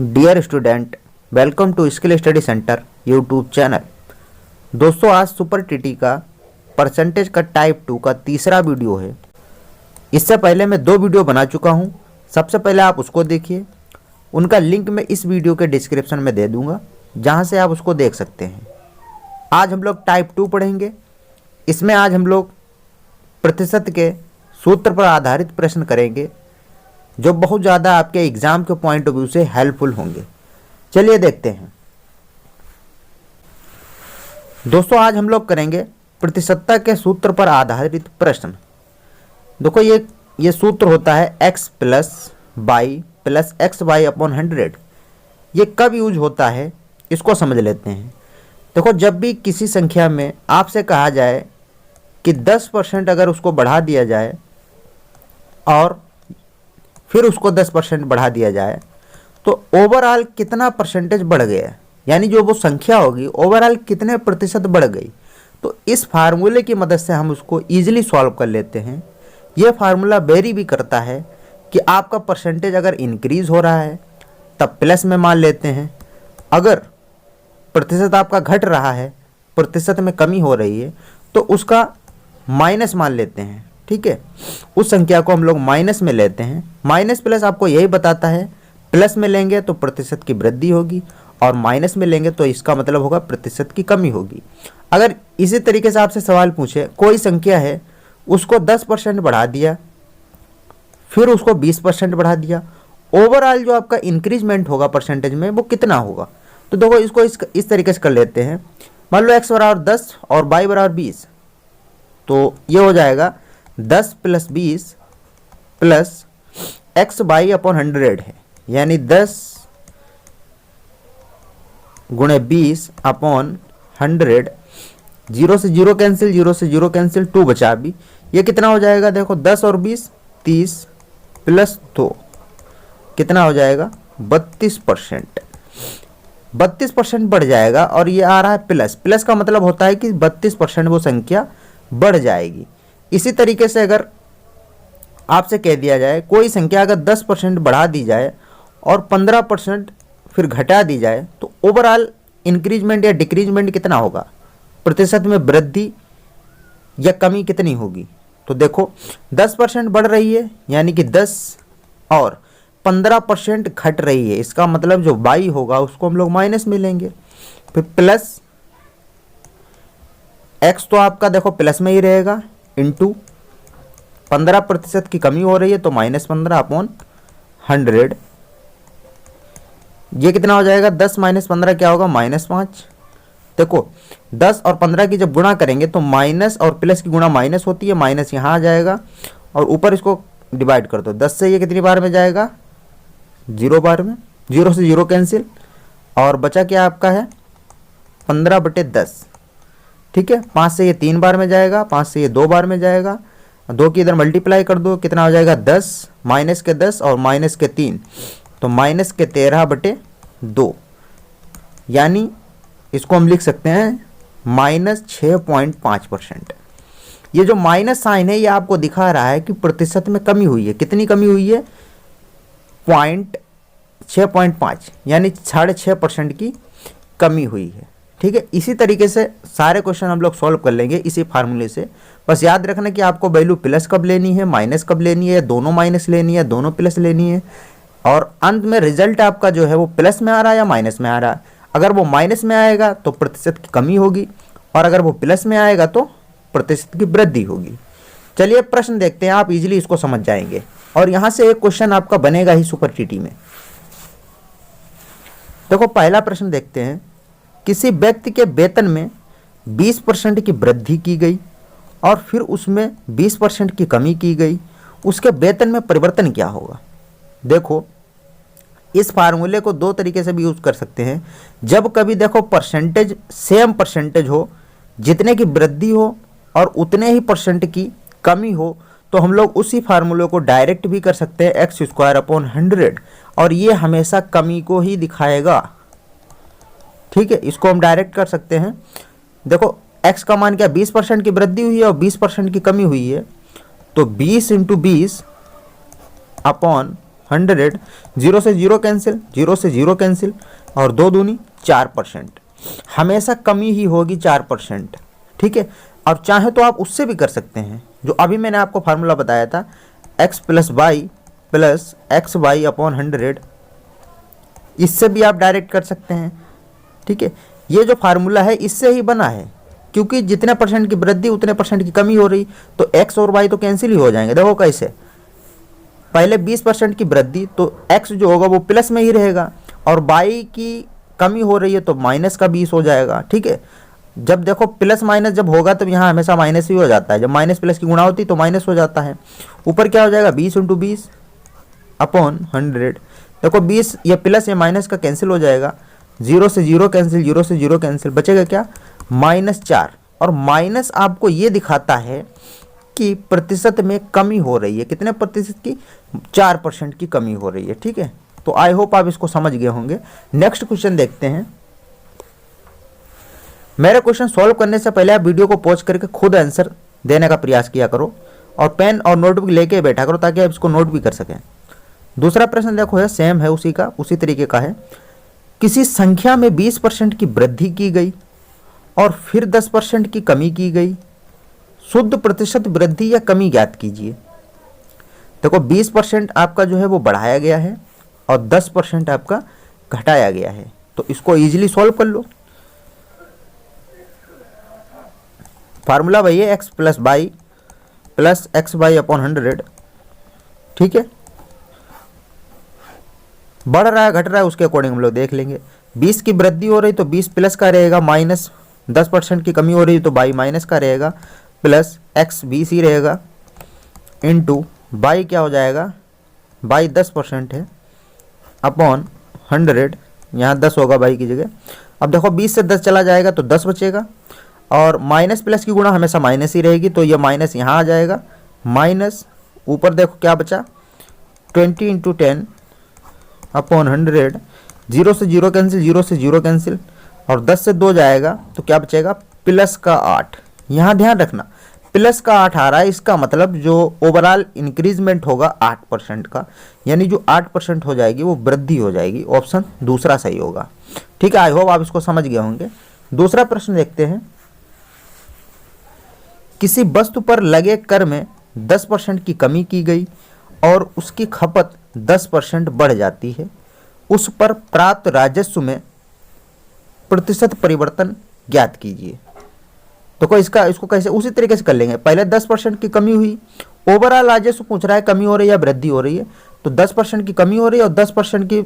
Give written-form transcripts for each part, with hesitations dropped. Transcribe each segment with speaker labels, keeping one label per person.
Speaker 1: Dear student, welcome to skill study centre YouTube channel. दोस्तों, आज super TET का percentage का टाइप 2 का तीसरा वीडियो है। इससे पहले मैं 2 वीडियो बना चुका हूं। सबसे पहले आप उसको देखिए, उनका लिंक मैं इस वीडियो के डिस्क्रिप्शन में दे दूंगा, जहां से आप उसको देख सकते हैं। आज हम लोग टाइप 2 पढ़ेंगे। इसमें आज हम लोग प्रतिशत के सूत्र पर आधारित प्रश्न करेंगे, जो बहुत ज़्यादा आपके एग्जाम के पॉइंट ऑफ व्यू से हेल्पफुल होंगे। चलिए देखते हैं। दोस्तों, आज हम लोग करेंगे प्रतिशतता के सूत्र पर आधारित प्रश्न। देखो, ये सूत्र होता है x plus y plus x y upon 100। ये कब यूज होता है, इसको समझ लेते हैं। देखो, जब भी किसी संख्या में आपसे कहा जाए कि 10% अगर उसको बढ़ा दिया जाए और फिर उसको 10% बढ़ा दिया जाए, तो ओवरऑल कितना परसेंटेज बढ़ गया, यानी जो वो संख्या होगी ओवरऑल कितने प्रतिशत बढ़ गई। तो इस फार्मूले की मदद से हम उसको ईजिली सॉल्व कर लेते हैं। ये फार्मूला वेरी भी करता है कि आपका परसेंटेज अगर इंक्रीज हो रहा है तब प्लस में मान लेते हैं, अगर प्रतिशत आपका घट रहा है, प्रतिशत में कमी हो रही है, तो उसका माइनस मान लेते हैं। ठीक है, उस संख्या को हम लोग माइनस में लेते हैं। माइनस प्लस आपको यही बताता है, प्लस में लेंगे तो प्रतिशत की वृद्धि होगी और माइनस में लेंगे तो इसका मतलब होगा प्रतिशत की कमी होगी। अगर इसी तरीके से आपसे सवाल पूछे, कोई संख्या है उसको 10% बढ़ा दिया, फिर उसको 20% बढ़ा दिया, ओवरऑल जो आपका इंक्रीजमेंट होगा परसेंटेज में वो कितना होगा। तो देखो, इसको इस तरीके से कर लेते हैं। मान लो x बराबर 10 और y बराबर 20, तो ये हो जाएगा 10 plus 20 plus x y upon 100 है, यानी 10 गुणे 20 अपॉन 100। 0 से 0 कैंसिल, 0 से 0 कैंसिल, 2 बचा भी। ये कितना हो जाएगा, देखो 10 और 20 30 प्लस 2 कितना हो जाएगा 32%। 32% बढ़ जाएगा और ये आ रहा है प्लस। प्लस का मतलब होता है कि 32% वो संख्या बढ़ जाएगी। इसी तरीके से अगर आपसे कह दिया जाए कोई संख्या अगर 10% बढ़ा दी जाए और 15% फिर घटा दी जाए, तो ओवरऑल इंक्रीजमेंट या डिक्रीजमेंट कितना होगा, प्रतिशत में वृद्धि या कमी कितनी होगी। तो देखो, 10% बढ़ रही है यानी कि 10 और 15% घट रही है, इसका मतलब जो y होगा उसको हम लोग माइनस में लेंगे। फिर प्लस x तो आपका देखो प्लस में ही रहेगा, इंटू 15% की कमी हो रही है तो -15 अपॉन 100। ये कितना हो जाएगा, 10 माइनस 15 क्या होगा, -5। देखो, 10 और 15 की जब गुणा करेंगे तो माइनस और प्लस की गुणा माइनस होती है, माइनस यहाँ आ जाएगा और ऊपर इसको डिवाइड कर दो। 10 से ये कितनी बार में जाएगा, 0 बार में। 0 से 0 कैंसिल और बचा क्या आपका है 15/10। ठीक है, 5 से ये 3 बार में जाएगा, 5 से ये 2 बार में जाएगा, 2 की इधर मल्टीप्लाई कर दो, कितना हो जाएगा 10, माइनस के 10 और माइनस के 3, तो माइनस के 13/2, यानी इसको हम लिख सकते हैं -6.5%। ये जो माइनस साइन है ये आपको दिखा रहा है कि प्रतिशत में कमी हुई है। कितनी कमी हुई है, 6.5, यानी 6.5% की कमी हुई है। ठीक है, इसी तरीके से सारे क्वेश्चन हम लोग सॉल्व कर लेंगे इसी फार्मूले से। बस याद रखना कि आपको वैल्यू प्लस कब लेनी है, माइनस कब लेनी है, दोनों माइनस लेनी है, दोनों प्लस लेनी है, और अंत में रिजल्ट आपका जो है वो प्लस में आ रहा है या माइनस में आ रहा है। अगर वो माइनस में आएगा तो प्रतिशत की कमी होगी और अगर वो प्लस में आएगा तो प्रतिशत की वृद्धि होगी। चलिए प्रश्न देखते हैं, आप इजिली इसको समझ जाएंगे और यहाँ से एक क्वेश्चन आपका बनेगा ही सुपर टीटी में। देखो, पहला प्रश्न देखते हैं। किसी व्यक्ति के वेतन में 20% की वृद्धि की गई और फिर उसमें 20% की कमी की गई, उसके वेतन में परिवर्तन क्या होगा। देखो, इस फार्मूले को 2 तरीके से भी यूज कर सकते हैं। जब कभी देखो परसेंटेज सेम परसेंटेज हो, जितने की वृद्धि हो और उतने ही परसेंट की कमी हो, तो हम लोग उसी फार्मूले को डायरेक्ट भी कर सकते हैं, x² अपॉन 100, और ये हमेशा कमी को ही दिखाएगा। ठीक है, इसको हम डायरेक्ट कर सकते हैं। देखो, x का मान क्या, 20% की वृद्धि हुई है और 20% की कमी हुई है, तो 20 × 20 अपॉन 100, 0 से 0 कैंसिल, 0 से 0 कैंसिल, और 2 दूनी 4%। हमेशा कमी ही होगी 4%, ठीक है। और चाहे तो आप उससे भी कर सकते हैं, जो अभी मैंने आपको फार्मूला बताया था, x plus y plus x y upon 100, इससे भी आप डायरेक्ट कर सकते हैं, ठीक है। ये जो फार्मूला है इससे ही बना है, क्योंकि जितने परसेंट की वृद्धि उतने परसेंट की कमी हो रही, तो x और y तो कैंसिल ही हो जाएंगे। देखो कैसे, पहले 20% की वृद्धि तो x जो होगा वो प्लस में ही रहेगा, और y की कमी हो रही है तो माइनस का 20 हो जाएगा, ठीक है। जब देखो प्लस माइनस जब होगा तब यहाँ हमेशा माइनस ही हो जाता है, जब माइनस प्लस की गुणा होती तो माइनस हो जाता है। ऊपर क्या हो जाएगा, 20 × 20 अपॉन 100। देखो 20 ये प्लस या माइनस का कैंसिल हो जाएगा, 0 से 0 कैंसिल, 0 से 0 कैंसिल, बचेगा क्या, -4। और माइनस आपको ये दिखाता है कि प्रतिशत में कमी हो रही है, कितने प्रतिशत की, 4% की कमी हो रही है, ठीक है। तो आई होप आप इसको समझ गए होंगे। नेक्स्ट क्वेश्चन देखते हैं। मेरे क्वेश्चन सॉल्व करने से पहले आप वीडियो को पॉज करके खुद आंसर देने का प्रयास किया करो, और पेन और नोटबुक लेके बैठा करो ताकि आप इसको नोट भी कर सकें। दूसरा प्रश्न देखो है, सेम है, उसी तरीके का है। किसी संख्या में 20% की वृद्धि की गई और फिर 10% की कमी की गई, शुद्ध प्रतिशत वृद्धि या कमी ज्ञात कीजिए। देखो 20% आपका जो है वो बढ़ाया गया है और 10% आपका घटाया गया है, तो इसको इजीली सॉल्व कर लो। फार्मूला वही है, x plus y plus x y upon 100, ठीक है। बढ़ रहा है घट रहा है उसके अकॉर्डिंग हम लोग देख लेंगे। 20 की वृद्धि हो रही तो 20 प्लस का रहेगा, माइनस 10% की कमी हो रही तो बाई माइनस का रहेगा, प्लस x 20 ही रहेगा, इनटू बाई क्या हो जाएगा, बाई 10% है, अपॉन 100, यहाँ 10 होगा बाई की जगह। अब देखो 20 से 10 चला जाएगा तो 10 बचेगा, और माइनस प्लस की गुणा हमेशा माइनस ही रहेगी, तो ये माइनस यहाँ आ जाएगा, माइनस ऊपर देखो क्या बचा, 20 × 10 अपॉन 100, 0 से 0 कैंसिल, 0 से 0 कैंसिल, और 10 से 2 जाएगा तो क्या बचेगा, प्लस का 8। यहाँ ध्यान रखना प्लस का 8 आ रहा है, इसका मतलब जो ओवरऑल इंक्रीजमेंट होगा 8% का, यानी जो 8% हो जाएगी वो वृद्धि हो जाएगी। ऑप्शन दूसरा सही होगा, ठीक है। आई होप आप इसको समझ गए होंगे। दूसरा प्रश्न देखते हैं। किसी वस्तु पर लगे कर में 10% की कमी की गई और उसकी खपत 10% बढ़ जाती है, उस पर प्राप्त राजस्व में प्रतिशत परिवर्तन ज्ञात कीजिए। तो इसको कैसे, उसी तरीके से कर लेंगे। पहले 10% की कमी हुई, ओवरऑल राजस्व पूछ रहा है कमी हो रही है या वृद्धि हो रही है, तो 10% की कमी हो रही है और 10% की,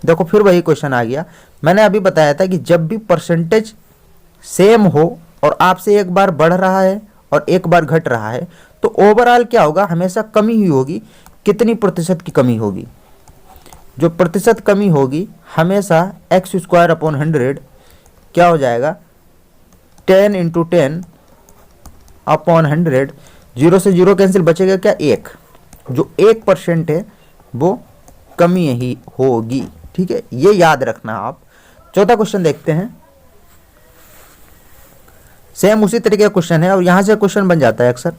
Speaker 1: देखो फिर वही क्वेश्चन आ गया। मैंने अभी बताया था कि जब भी परसेंटेज सेम हो और आपसे एक बार बढ़ रहा है और एक बार घट रहा है, तो ओवरऑल क्या होगा, हमेशा कमी ही होगी। कितनी प्रतिशत की कमी होगी, जो प्रतिशत कमी होगी हमेशा x² अपॉन 100 क्या हो जाएगा, 10 × 10 अपॉन 100, 0 से 0 कैंसिल, बचेगा क्या, 1। जो 1% है वो कमी ही होगी, ठीक है, ये याद रखना आप। चौथा क्वेश्चन देखते हैं। सेम उसी तरीके का क्वेश्चन है और यहां से क्वेश्चन बन जाता है अक्सर।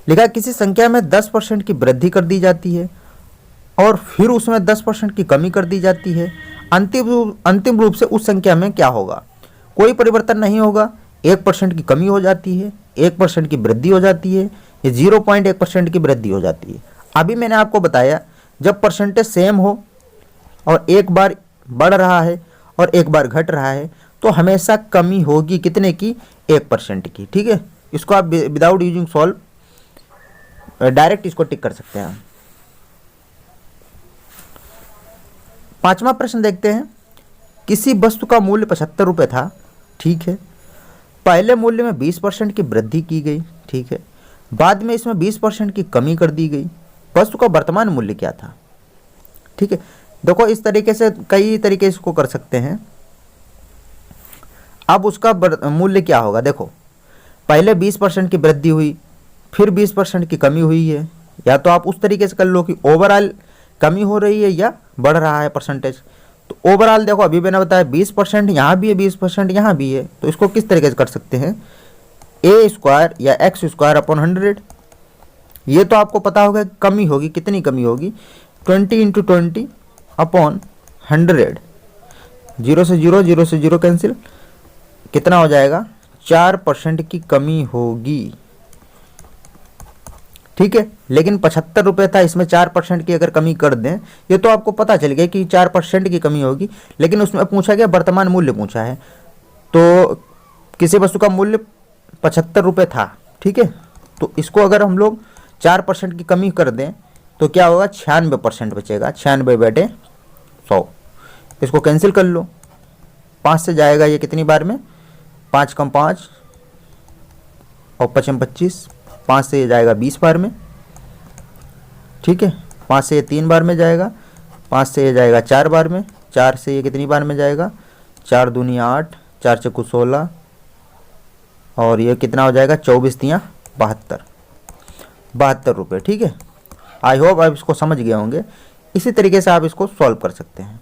Speaker 1: लिखा किसी संख्या में 10% की वृद्धि कर दी जाती है और फिर उसमें 10% की कमी कर दी जाती है, अंतिम रूप से उस संख्या में क्या होगा, कोई परिवर्तन नहीं होगा, 1% की कमी हो जाती है, 1% की वृद्धि हो जाती है, या 0.1% की वृद्धि हो जाती है। अभी मैंने आपको बताया जब परसेंटेज सेम हो और एक बार बढ़ रहा है और एक बार घट रहा है तो हमेशा कमी होगी, कितने की, 1% की, ठीक है। इसको आप विदाउट यूजिंग सॉल्व डायरेक्ट इसको टिक कर सकते हैं। पांचवा प्रश्न देखते हैं। किसी वस्तु का मूल्य 75 रुपये था, ठीक है, पहले मूल्य में 20% की वृद्धि की गई, ठीक है, बाद में इसमें 20% की कमी कर दी गई, वस्तु का वर्तमान मूल्य क्या था, ठीक है। देखो इस तरीके से कई तरीके इसको कर सकते हैं। अब उसका मूल्य क्या होगा, देखो पहले 20% की वृद्धि हुई, फिर 20% की कमी हुई है, या तो आप उस तरीके से कर लो कि ओवरऑल कमी हो रही है या बढ़ रहा है परसेंटेज। तो ओवरऑल देखो अभी मैंने बताया 20% यहाँ भी है, 20% यहाँ भी है, तो इसको किस तरीके से कर सकते हैं, a² या x² अपॉन 100। ये तो आपको पता होगा कमी होगी, कितनी कमी होगी, 20 इंटू 20 अपॉन 100, 0 से 0, 0 से 0 कैंसिल, कितना हो जाएगा 4% की कमी होगी। ठीक है, लेकिन 75 रुपये था, इसमें 4% की अगर कमी कर दें, ये तो आपको पता चल गया कि 4% की कमी होगी, लेकिन उसमें पूछा गया वर्तमान मूल्य पूछा है, तो किसी वस्तु का मूल्य 75 रुपये था। ठीक है, तो इसको अगर हम लोग 4% की कमी कर दें तो क्या होगा 96% बचेगा, 96/100। इसको कैंसिल कर लो, 5 से जाएगा ये कितनी बार में, 5 कम 5 और 5 25, 5 से ये जाएगा 20 बार में। ठीक है, 5 से ये 3 बार में जाएगा, 5 से ये जाएगा 4 बार में, 4 से ये कितनी बार में जाएगा, 4 दूनी 8, 4 चक्कू 16 और ये कितना हो जाएगा 24 तियाँ 72 रुपये। ठीक है, आई होप आप इसको समझ गए होंगे। इसी तरीके से आप इसको सॉल्व कर सकते हैं।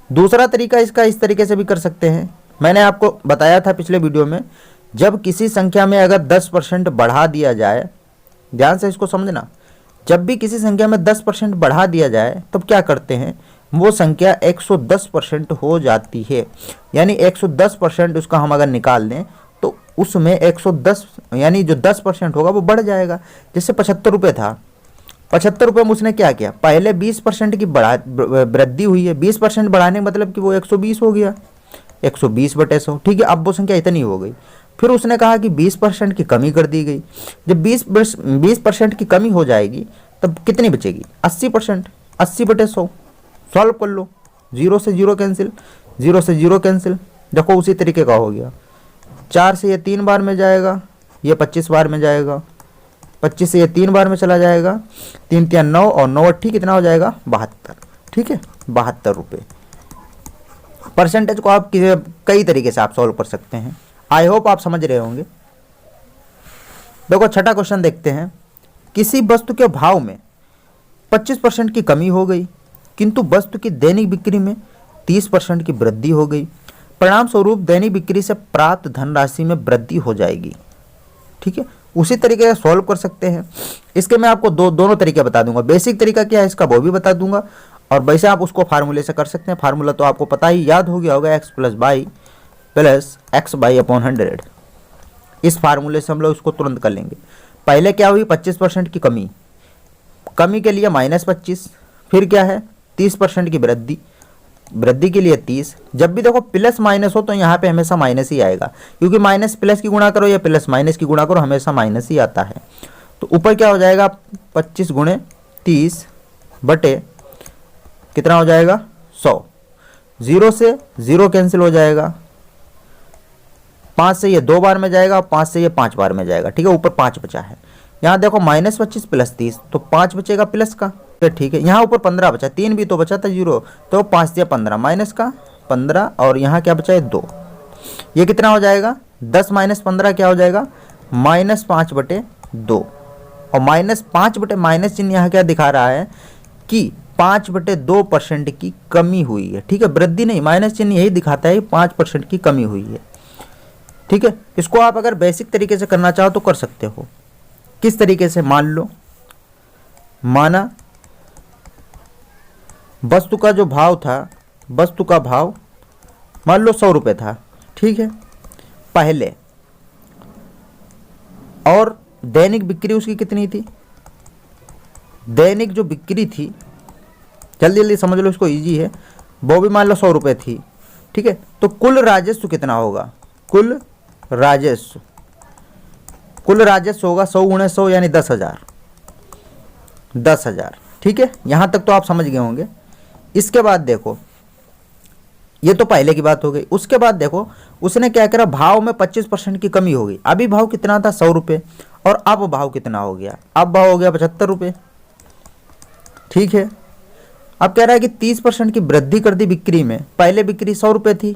Speaker 1: दूसरा तरीका इसका इस तरीके से भी कर सकते हैं, मैंने आपको बताया था पिछले वीडियो में, जब किसी संख्या में अगर 10% बढ़ा दिया जाए, ध्यान से इसको समझना, जब भी किसी संख्या में 10% बढ़ा दिया जाए तब क्या करते हैं, वो संख्या 110% हो जाती है। यानी 110% उसका हम अगर निकाल दें तो उसमें 110 यानी जो 10% होगा वो बढ़ जाएगा। जैसे 75 रुपये था, 75 रुपये में उसने क्या किया, पहले 20% की वृद्धि हुई है, 20% बढ़ाने का मतलब कि वो 120 हो गया, 120/100। ठीक है, अब वो संख्या इतनी हो गई, फिर उसने कहा कि 20% की कमी कर दी गई। जब 20% की कमी हो जाएगी तब कितनी बचेगी, 80%, 80/100। सॉल्व कर लो, 0 से 0 कैंसिल, 0 से 0 कैंसिल, देखो उसी तरीके का हो गया। 4 से ये 3 बार में जाएगा, ये 25 बार में जाएगा, 25 से ये 3 बार में चला जाएगा, 3 तिया 9 और 9 8 कितना हो जाएगा 72। ठीक है, 72 रुपये। परसेंटेज को आप कई तरीके से आप सॉल्व कर सकते हैं, आई होप आप समझ रहे होंगे। देखो छठा क्वेश्चन देखते हैं, किसी वस्तु के भाव में 25% की कमी हो गई किंतु वस्तु की दैनिक बिक्री में 30% की वृद्धि हो गई, परिणाम स्वरूप दैनिक बिक्री से प्राप्त धनराशि में वृद्धि हो जाएगी। ठीक है, उसी तरीके से सॉल्व कर सकते हैं। इसके मैं आपको दोनों तरीके बता दूंगा, बेसिक तरीका क्या है इसका वो भी बता दूंगा, और वैसे आप उसको फार्मूले से कर सकते हैं। फार्मूला तो आपको पता ही याद हो गया होगा, x + y प्लस x/100। इस फार्मूले से हम लोग इसको तुरंत कर लेंगे। पहले क्या हुई, 25% की कमी, कमी के लिए -25, फिर क्या है 30% की वृद्धि, वृद्धि के लिए 30। जब भी देखो प्लस माइनस हो तो यहाँ पे हमेशा माइनस ही आएगा, क्योंकि माइनस प्लस की गुणा करो या प्लस माइनस की गुणा करो हमेशा माइनस ही आता है। तो ऊपर क्या हो जाएगा 25 × 30 बटे कितना हो जाएगा 100, 0 से 0 कैंसिल हो जाएगा, 5 से ये 2 बार में जाएगा, 5 से ये 5 बार में जाएगा। ठीक है, ऊपर 5 बचा है, यहाँ देखो -25 + 30 तो 5 बचेगा प्लस का। ठीक है, यहाँ ऊपर 15 बचा, 3 भी तो बचा था 0, तो 5 से 15 माइनस का 15, और यहाँ क्या बचा है 2। ये कितना हो जाएगा 10 - 15 क्या हो जाएगा -5/2, और -5 बटे माइनस चिन्ह यहाँ क्या दिखा रहा है कि 5/2% की कमी हुई है। ठीक है, वृद्धि नहीं, माइनस चिन्ह यही दिखाता है 5% की कमी हुई है। ठीक है, इसको आप अगर बेसिक तरीके से करना चाहो तो कर सकते हो। किस तरीके से, मान लो, माना वस्तु का जो भाव था, वस्तु का भाव मान लो 100 रुपये था। ठीक है, पहले, और दैनिक बिक्री उसकी कितनी थी, दैनिक जो बिक्री थी, जल्दी जल्दी समझ लो, इसको इजी है, वो भी मान लो 100 रुपये थी। ठीक है, तो कुल राजस्व कितना होगा, कुल राजस्व होगा 100 × 100 यानी 10,000। ठीक है, यहां तक तो आप समझ गए होंगे। इसके बाद देखो, ये तो पहले की बात हो गई। उसके बाद देखो उसने क्या करा, भाव में 25% की कमी हो गई। अभी भाव कितना था 100 रुपये, और अब भाव कितना हो गया, अब भाव हो गया 75 रुपये। ठीक है, अब कह रहा है कि 30% की वृद्धि कर दी बिक्री में। पहले बिक्री 100 रुपये थी,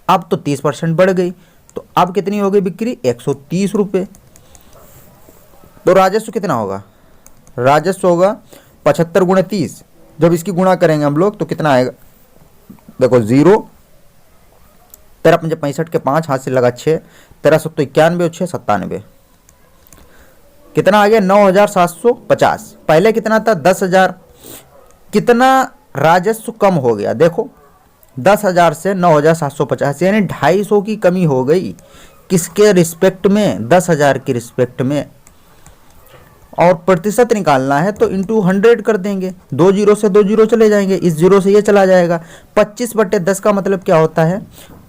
Speaker 1: अब तो 30% बढ़ गई, तो अब कितनी हो गई बिक्री 130 रुपये। तो राजस्व कितना होगा, राजस्व होगा 75 × 30। जब इसकी गुणा करेंगे हम लोग तो कितना आएगा, देखो 0, 13 × 5 = 65 के 5 हाथ से लगा 6, 13 × 7 = 91 और 6 = 97, कितना आ गया 9,750। पहले कितना था 10,000, कितना राजस्व कम हो गया। देखो 10,000 से 9,750 यानी 250 की कमी हो गई। किसके रिस्पेक्ट में? 10,000 की रिस्पेक्ट में। और प्रतिशत निकालना है तो इंटू 100 कर देंगे। 2 जीरो से 2 जीरो चले जाएंगे, इस जीरो से ये चला जाएगा। 25/10 का मतलब क्या होता है?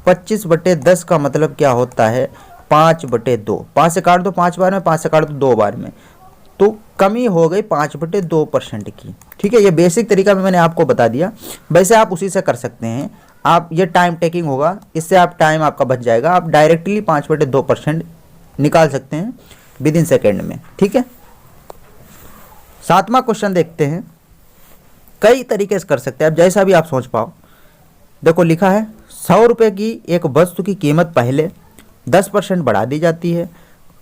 Speaker 1: 25/10 का मतलब क्या होता है? 5/2। 5 से काट दो 5 बार में, 5 से काट दो 2 बार में, तो कमी हो गई 5/2% की। ठीक है, ये बेसिक तरीका मैंने आपको बता दिया। वैसे आप उसी से कर सकते हैं। आप ये टाइम टेकिंग होगा, इससे आप टाइम आपका बच जाएगा। आप डायरेक्टली 5/2% निकाल सकते हैं विद इन सेकेंड में। ठीक है, 7वां क्वेश्चन देखते हैं। कई तरीके से कर सकते हैं, अब जैसा भी आप सोच पाओ। देखो लिखा है 100 रुपये की एक वस्तु की कीमत पहले 10% बढ़ा दी जाती है,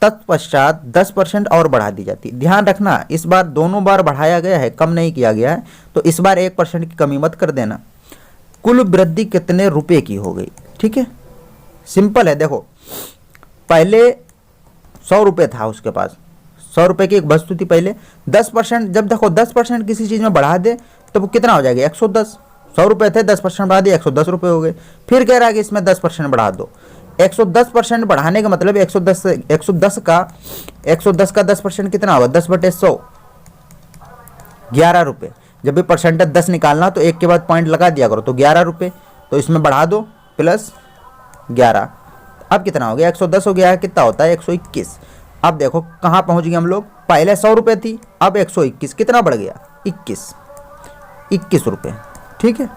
Speaker 1: तत्पश्चात 10% और बढ़ा दी जाती है। ध्यान रखना, इस बार दोनों बार बढ़ाया गया है, कम नहीं किया गया है, तो इस बार 1% की कमी मत कर देना। कुल वृद्धि कितने रुपए की हो गई? ठीक है, सिंपल है। देखो पहले 100 रुपये था उसके पास, 100 रुपये की एक वस्तु थी पहले। 10% जब देखो 10% किसी चीज़ में बढ़ा दे तो वो कितना हो जाएगा? 110। 100 रुपये थे, 10% बढ़ा दिए, 110 रुपये हो गए। फिर कह रहा है कि इसमें 10% बढ़ा दो। 110% बढ़ाने का मतलब 110 का 10% कितना होगा? 10/100, 11 रुपये। जब भी परसेंटेज 10 निकालना तो एक के बाद पॉइंट लगा दिया करो, तो 11 रुपये। तो इसमें बढ़ा दो प्लस 11, अब कितना हो गया? 110 हो गया है, कितना होता है? 121। अब देखो कहाँ पहुँच गए हम लोग। पहले 100 रुपये थी, अब 121, कितना बढ़ गया? 21 रुपये। ठीक है,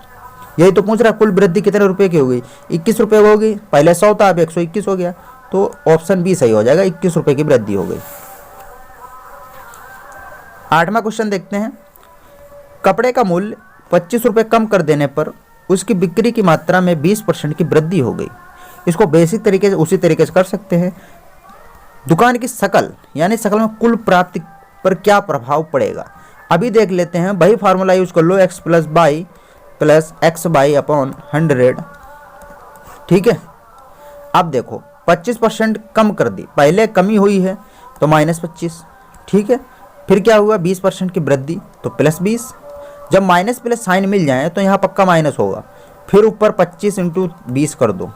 Speaker 1: यही तो पूछ रहा है, कुल वृद्धि कितने रुपए की हो गई? 21 रुपये हो गई। पहले 100 था, अब 121 हो गया, तो ऑप्शन बी सही हो जाएगा, 21 रुपये की वृद्धि हो गई। 8वां क्वेश्चन देखते हैं। कपड़े का मूल्य 25 रुपये कम कर देने पर उसकी बिक्री की मात्रा में 20% की वृद्धि हो गई। इसको बेसिक तरीके से उसी तरीके से कर सकते हैं। दुकान की शकल यानी शकल में कुल प्राप्ति पर क्या प्रभाव पड़ेगा? अभी देख लेते हैं, वही फार्मूला यूज कर लो, x + y + x/100। ठीक है, अब देखो 25% कम कर दी, पहले कमी हुई है तो -25। ठीक है, फिर क्या हुआ? 20% की वृद्धि तो +20। जब माइनस प्लस साइन मिल जाए तो यहाँ पक्का माइनस होगा। फिर ऊपर 25 × 20 कर दो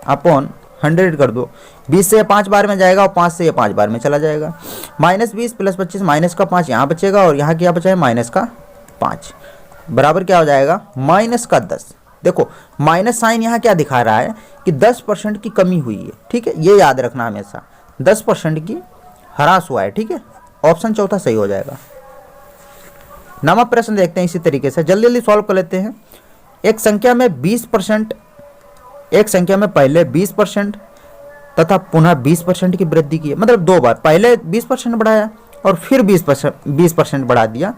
Speaker 1: अपॉन 100 कर दो। 20 से 5 बार में जाएगा और 5 से 5 बार में चला जाएगा। -20 + 25 -5 यहाँ बचेगा और यहाँ क्या बचा है? -5 बराबर क्या हो जाएगा? -10। देखो माइनस साइन यहाँ क्या दिखा रहा है कि 10% की कमी हुई है। ठीक है, ये याद रखना हमेशा, 10% की ह्रास हुआ है। ठीक है, ऑप्शन चौथा सही हो जाएगा। 9वां प्रश्न देखते हैं इसी तरीके से, जल्दी जल्दी सॉल्व कर लेते हैं। एक संख्या में 20%, एक संख्या में पहले 20% तथा पुनः 20% की वृद्धि की है। मतलब 2 बार, पहले 20% बढ़ाया और फिर 20% बढ़ा दिया।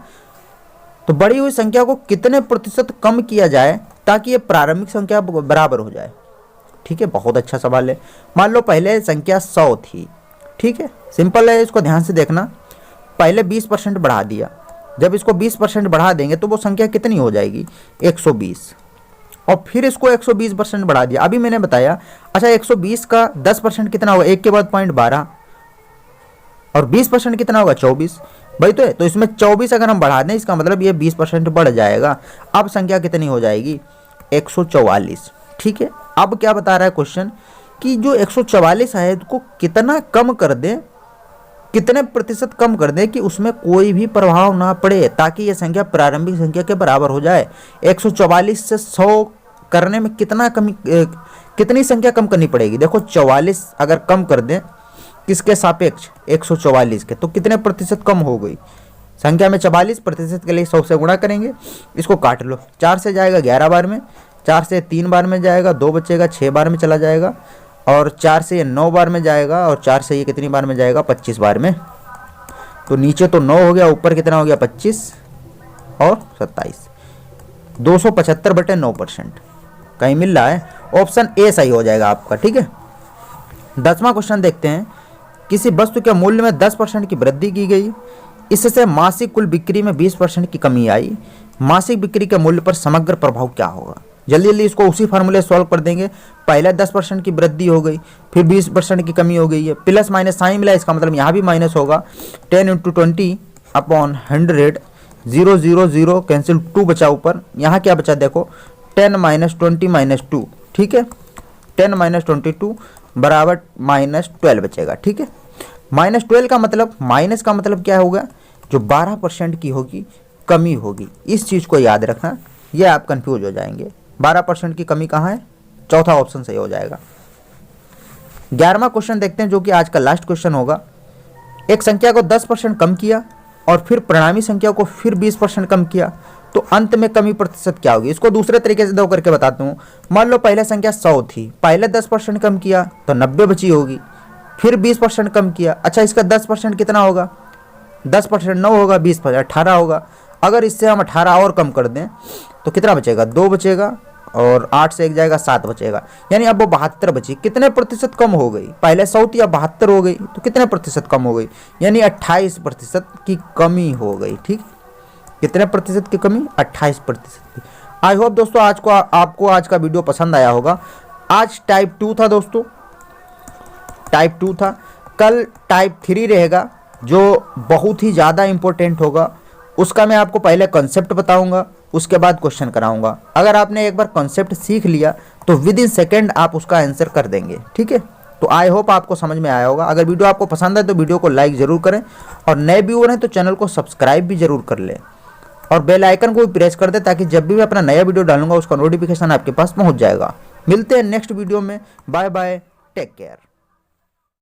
Speaker 1: तो बढ़ी हुई संख्या को कितने प्रतिशत कम किया जाए ताकि ये प्रारंभिक संख्या बराबर हो जाए? ठीक है, बहुत अच्छा सवाल है। मान लो पहले संख्या 100 थी। ठीक है, सिंपल है, इसको ध्यान से देखना। पहले 20% बढ़ा दिया, जब इसको 20% बढ़ा देंगे तो वो संख्या कितनी हो जाएगी? 120। और फिर इसको 120% बढ़ा दिया, अभी मैंने बताया। अच्छा 120 का 10% कितना होगा? 1 के बाद 0.12 और 20% कितना होगा? 24। भाई तो इसमें 24 अगर हम बढ़ा दें इसका मतलब ये 20% बढ़ जाएगा। अब संख्या कितनी हो जाएगी? 144। ठीक है, अब क्या बता रहा है क्वेश्चन कि जो 144 है उसको कितना कम कर दें, कितने प्रतिशत कम कर दें कि उसमें कोई भी प्रभाव ना पड़े ताकि ये संख्या प्रारंभिक संख्या के बराबर हो जाए। 144 से 100 करने में कितनी संख्या कम करनी पड़ेगी? देखो 44 अगर कम कर दें किसके सापेक्ष? 144 के, तो कितने प्रतिशत कम हो गई संख्या में? 44% के लिए 100 से गुणा करेंगे। इसको काट लो, 4 से जाएगा 11 बार में, 4 से 3 बार में जाएगा, 2 बचेगा 6 बार में चला जाएगा, और 4 से ये 9 बार में जाएगा, और 4 से ये कितनी बार में जाएगा? 25 बार में। तो नीचे तो 9 हो गया, ऊपर कितना हो गया? 25 और 27, 275/9%। कहीं मिल रहा है? ऑप्शन ए सही हो जाएगा आपका। ठीक है, 10वां क्वेश्चन देखते हैं। किसी वस्तु के मूल्य में 10% की वृद्धि की गई, इससे मासिक कुल बिक्री में 20% की कमी आई। मासिक बिक्री के मूल्य पर समग्र प्रभाव क्या होगा? जल्दी जल्दी इसको उसी फार्मूले सॉल्व कर देंगे। पहले 10% की वृद्धि हो गई, फिर 20% की कमी हो गई है, प्लस माइनस साइन मिला, इसका मतलब यहाँ भी माइनस होगा। 10 × 20 अपॉन 100 0 0 0 कैंसिल, 2 बचा ऊपर, यहाँ क्या बचा देखो 10 माइनस 20 माइनस 2, ठीक है। 10 माइनस 22 बराबर -12 बचेगा, ठीक है। -12 का मतलब, माइनस का मतलब क्या होगा, जो 12% की होगी कमी होगी, इस चीज़ को याद रखना, ये आप कंफ्यूज हो जाएंगे। 12% की कमी कहाँ है, चौथा ऑप्शन सही हो जाएगा। 11वां क्वेश्चन देखते हैं जो कि आज का लास्ट क्वेश्चन होगा। एक संख्या को 10% कम किया और फिर परिणामी संख्या को फिर 20% कम किया, तो अंत में कमी प्रतिशत क्या होगी। इसको दूसरे तरीके से दो करके बताता हूँ। मान लो पहले संख्या 100 थी, पहले 10% कम किया तो 90 बची होगी, फिर 20% कम किया, अच्छा इसका 10% कितना होगा, 10% 9 होगा, 20% 18 होगा। अगर इससे हम 18 और कम कर दें तो कितना बचेगा, 2 बचेगा, और 8 से 1 जाएगा, 7 बचेगा, यानी अब वो 72 बची। कितने प्रतिशत कम हो गई, पहले 100 थी अब 72 हो गई, तो कितने प्रतिशत कम हो गई, यानी 28% की कमी हो गई, ठीक। कितने प्रतिशत की कमी, 28% की। आई होप दोस्तों आपको आज का वीडियो पसंद आया होगा। आज टाइप 2 था दोस्तों, टाइप 2 था। कल टाइप 3 रहेगा जो बहुत ही ज़्यादा इंपॉर्टेंट होगा। उसका मैं आपको पहले कॉन्सेप्ट बताऊंगा, उसके बाद क्वेश्चन कराऊंगा। अगर आपने एक बार कॉन्सेप्ट सीख लिया तो विद इन सेकेंड आप उसका आंसर कर देंगे, ठीक है। तो आई होप आपको समझ में आया होगा। अगर वीडियो आपको पसंद है तो वीडियो को लाइक ज़रूर करें, और नए व्यूअर हैं तो चैनल को सब्सक्राइब भी ज़रूर कर लें, और बेल आइकन को भी प्रेस कर दें ताकि जब भी मैं अपना नया वीडियो डालूंगा उसका नोटिफिकेशन आपके पास पहुंच जाएगा। मिलते हैं नेक्स्ट वीडियो में, बाय बाय, टेक केयर।